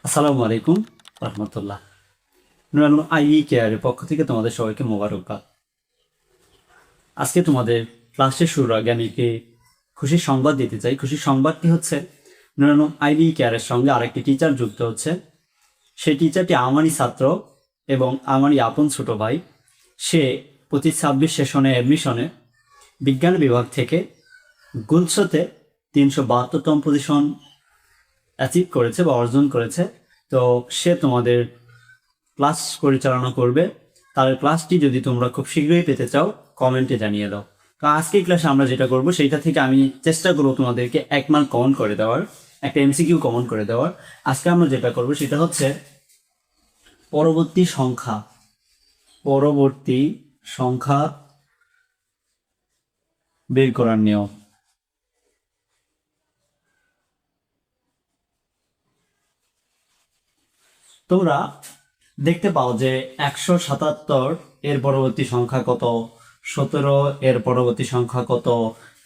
আসসালামু আলাইকুম রহমতুল্লাহ। নুর আলম আইই কেয়ারের পক্ষ থেকে তোমাদের সবাইকে মোবারকবাদ। আজকে তোমাদের ক্লাসের শুরুর আগে আমি একটি খুশির সংবাদ দিতে চাই। খুশির সংবাদটি হচ্ছে, নুর আলম আইই কেয়ারের সঙ্গে আরেকটি টিচার যুক্ত হচ্ছে। সেই টিচারটি আমারই ছাত্র এবং আমারই আপন ছোট ভাই। সে 25-26 সেশনে অ্যাডমিশনে বিজ্ঞান বিভাগ থেকে গুলশতে 372তম পজিশন অ্যাচিভ করেছে বা অর্জন করেছে। তো সে তোমাদের ক্লাস পরিচালনা করবে। তার ক্লাসটি যদি তোমরা খুব শীঘ্রই পেতে চাও কমেন্টে জানিয়ে দাও। তো আজকের ক্লাসে আমরা যেটা করব সেইটা থেকে আমি চেষ্টা করবো তোমাদেরকে 1 মার্ক কমন করে দেওয়ার, একটা এমসিকিউ কমন করে দেওয়ার। আজকে আমরা যেটা করব সেটা হচ্ছে পরবর্তী সংখ্যা বের করার নিয়ম। তোমরা দেখতে পাও যে 177 এর পরবর্তী সংখ্যা কত, 17 এর পরবর্তী সংখ্যা কত।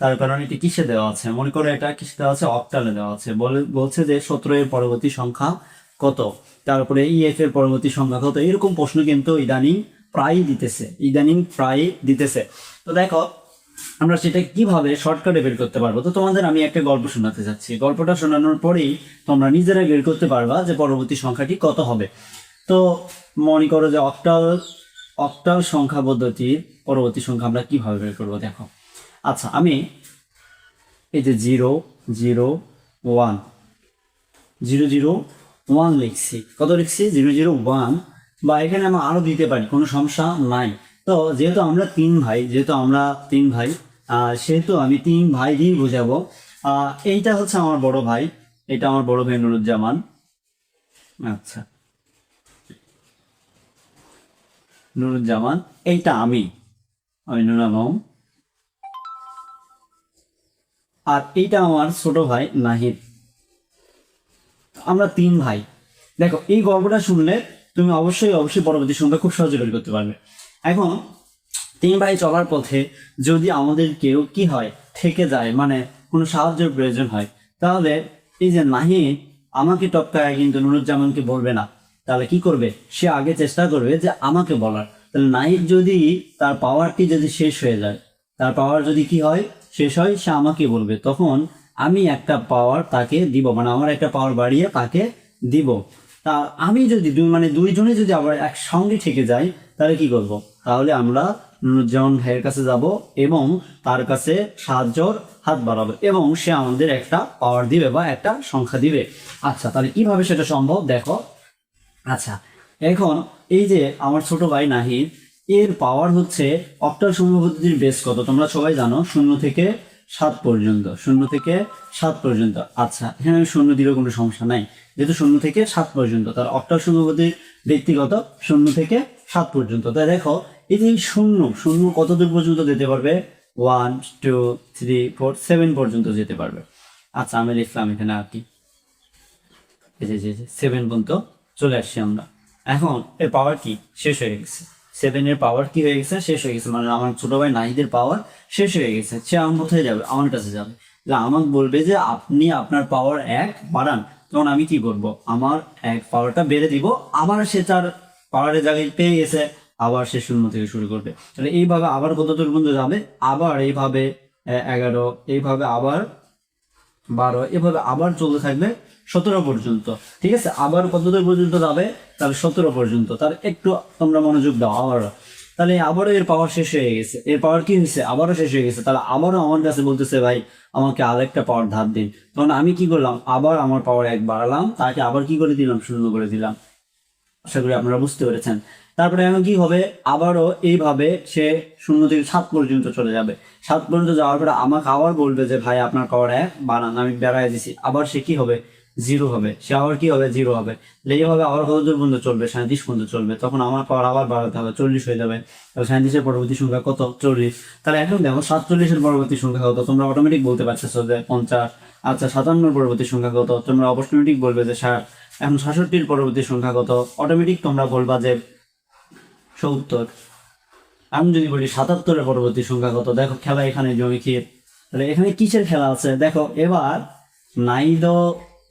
তার কারণ এটি কিসে দেওয়া আছে, মনে করো এটা কিসে দেওয়া আছে, অক্টালে দেওয়া আছে। বলছে যে 17 এর পরবর্তী সংখ্যা কত, তারপরে ইএফ এর পরবর্তী সংখ্যা কত। এরকম প্রশ্ন কিন্তু ইদানিং প্রায় দিতেছে। তো দেখো আমরা সেটা কিভাবে শর্টকাটে বের করতে পারবো। তো তোমাদের আমি একটা গল্প শোনাতে যাচ্ছি। গল্পটা শোনানোর পরেই তোমরা নিজেরাই বের করতে পারবা যে পরবর্তী সংখ্যাটি কত হবে। তো মনে করো যে অক্টাল সংখ্যা পদ্ধতির পরবর্তী সংখ্যা আমরা কিভাবে বের করবো দেখো। আচ্ছা, আমি এই যে 001 লিখছি। কত লিখছি? 001। বা এখানে আমরা আরো দিতে পারি, কোনো সমস্যা নাই। তো যেহেতু আমরা তিন ভাই, সেহেতু আমি 3 ভাই দিয়ে বোঝাবো। এইটা হচ্ছে আমার বড় ভাই, এটা আমার বড় ভাই নুরুজ্জামান। আচ্ছা, নুরুজ্জামান, এইটা আমি নুর আলম। আর এইটা আমার ছোট ভাই নাহিদ। আমরা 3 ভাই। দেখো এই গল্পটা শুনলে তুমি অবশ্যই পরবর্তী সংখ্যা খুব সহজে বের করতে পারবে। এখন 3 ভাই চলার পথে যদি আমাদের কেউ কি হয়, থেকে যায়, মানে কোনো সাহায্যের প্রয়োজন হয়, তাহলে এই যে নাহিদ আমাকে টপকায় কিন্তু নুরুজ্জামানকে বলবে না। তাহলে কি করবে? সে আগে চেষ্টা করবে যে আমাকে বলার। তাহলে নাহিদ যদি তার পাওয়ারটি যদি শেষ হয়ে যায়, তার পাওয়ার যদি কি হয়, শেষ হয়, সে আমাকে বলবে। তখন আমি একটা পাওয়ার তাকে দিব, মানে আমার একটা পাওয়ার বাড়িয়ে তাকে দিব। তা আমি যদি দুইজনে যদি আবার একসঙ্গে থেকে যাই, তাহলে কি করব? তাহলে আমরা নুরুজ্জামান ভাইয়ের কাছে যাব এবং তার কাছে সাহায্যর হাত বাড়াবো এবং সে আমাদের একটা পাওয়ার দিবে বা একটা সংখ্যা দিবে। আচ্ছা, তাহলে কিভাবে সেটা সম্ভব দেখো। আচ্ছা, এখন এই যে আমার ছোট ভাই নাহিদ, এর পাওয়ার হচ্ছে অক্টাল সংখ্যা পদ্ধতির বেস কত তোমরা সবাই জানো, 0 থেকে 7 পর্যন্ত। আচ্ছা, এখানে আমি 0 দিলেও কোনো সমস্যা নাই, যেহেতু 0 থেকে 7 পর্যন্ত। তার অক্টাল সংখ্যা পদ্ধতির ব্যক্তিগত 0 থেকে 7 পর্যন্ত। তাই দেখো এই যে শূন্য কত দূর পর্যন্ত যেতে পারবে? 1 2 3 4 7 পর্যন্ত যেতে পারবে। আচ্ছা, আমি লিখলাম এখানে আর কি, এই যে 7 পর্যন্ত চলে আসছি আমরা। এখন এর পাওয়ার কি শেষ হয়ে গেছে, 7 এর পাওয়ার কি হয়ে গেছে, শেষ হয়ে গেছে। মানে আমার ছোট ভাই নাহিদের পাওয়ার শেষ হয়ে গেছে। সে আমার কোথায় যাবে? আমার কাছে যাবে। আমাকে বলবে যে আপনি আপনার পাওয়ার 1 বাড়ান। তখন আমি কি করব? আমার 1 পাওয়ারটা বেড়ে দিব। আবার সে তার পাওয়ারের জায়গায় পেয়ে গেছে, আবার সে 0 থেকে শুরু করবে। তাহলে এইভাবে আবার কত দূর পর্যন্ত যাবে? আবার এইভাবে 11, এইভাবে আবার 12, এভাবে আবার চলতে থাকবে 17 পর্যন্ত। ঠিক আছে, আবার কতদূর পর্যন্ত যাবে? তাহলে 17 পর্যন্ত। তাহলে একটু তোমরা মনোযোগ দাও। তাহলে আবারও এর পাওয়ার শেষ হয়ে গেছে। এর পাওয়ার কি হয়েছে? আবারও শেষ হয়ে গেছে। তাহলে আবারও আমার কাছে বলতেছে ভাই আমাকে আরেকটা পাওয়ার ধার দিন। তখন আমি কি করলাম? আবার আমার পাওয়ার 1 বাড়ালাম, তাকে আবার কি করে দিলাম? 0 করে দিলাম। আশা করি আপনারা বুঝতে পেরেছেন। তারপরে এখন কি হবে? আবারও এইভাবে সে 0 থেকে 7 পর্যন্ত চলে যাবে। 7 পর্যন্ত যাওয়ার পরে আমাকে আবার বলবে যে ভাই আপনার পাওয়ার 1 বানান। আমি বেড়াই দিছি। আবার সে কি হবে? 0 হবে। সে আবার কি হবে? 0 হবে। এইভাবে আবার কত দূর পর্যন্ত চলবে? 37 পর্যন্ত চলবে। তখন আমার পাওয়ার আবার বাড়াতে হবে, 40 হয়ে যাবে। তাহলে 37 এর পরবর্তী সংখ্যা কত? 40। তাহলে এখন দেখো 47 এর পরবর্তী সংখ্যা কত? তোমরা অটোমেটিক বলতে পারছো যে 50। আচ্ছা, 57 এর পরবর্তী সংখ্যা কত? তোমরা অটোমেটিক বলবে যে 60। এখন 66 পরবর্তী সংখ্যা কত? অটোমেটিক তোমরা বলবা যে 70। আমি যদি বলি 77 এর পরবর্তী সংখ্যা কত? দেখো খেলা এখানে জমি ক্ষীর। তাহলে এখানে কিসের খেলা আছে দেখো। এবার নাইদো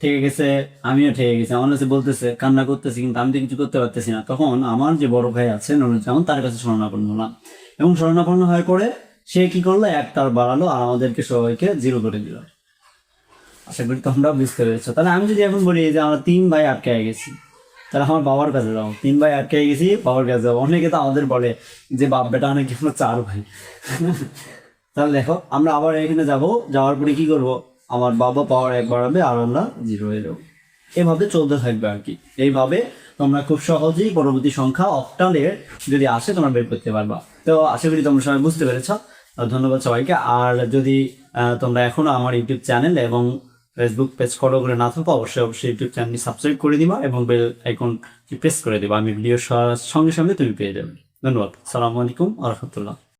ঠেকে গেছে, আমিও ঠেকে গেছি। আমার কাছে বলতেছে, কান্না করতেছি, কিন্তু আমি তো কিছু করতে পারতেছি না। তখন আমার যে বড় ভাই আছে নুরুজ্জামান, তার কাছে শরণাপন্ন হলাম, এবং শরণাপন্ন হয়ে পরে সে কি করলো, এক তার বাড়ালো আর আমাদেরকে সবাইকে জিরো করে দিল। আশা করি তোমরা বুঝতে পেরেছো। তাহলে আমি যদি এখন বলি যে আমরা 3 ভাই আটকে গেছি, তাহলে আমার বাবার কাছে যাও। 3 ভাই আটকে গেছি, বাবার কাছে যাবো। অনেকে তো আমাদের বলে যে বাপ বেটা অনেকে আমরা 4 ভাই। তাহলে দেখো আমরা আবার এখানে যাব, যাওয়ার পরে কি করব, আমার বাবা পাওয়ার 1 বাড়াবে আর আমরা 0 হয়ে যাবো। এভাবে চলতে থাকবে আর কি। এইভাবে তোমরা খুব সহজেই পরবর্তী সংখ্যা অক্টালের যদি আসে তোমরা বের করতে পারবা। তো আশা করি তোমরা সবাই বুঝতে পেরেছ। ধন্যবাদ সবাইকে। আর যদি তোমরা এখনো আমার ইউটিউব চ্যানেল এবং ফেসবুক পেজ ফলো করে না থাকো, অবশ্যই ইউটিউব চ্যানেলটি সাবস্ক্রাইব করে দিবা এবং বেল আইকনটি প্রেস করে দিবা। আমি ভিডিও সঙ্গে সঙ্গে তুমি পেয়ে যাবে। ধন্যবাদ। আসসালামু আলাইকুম ওয়া রাহমাতুল্লাহ।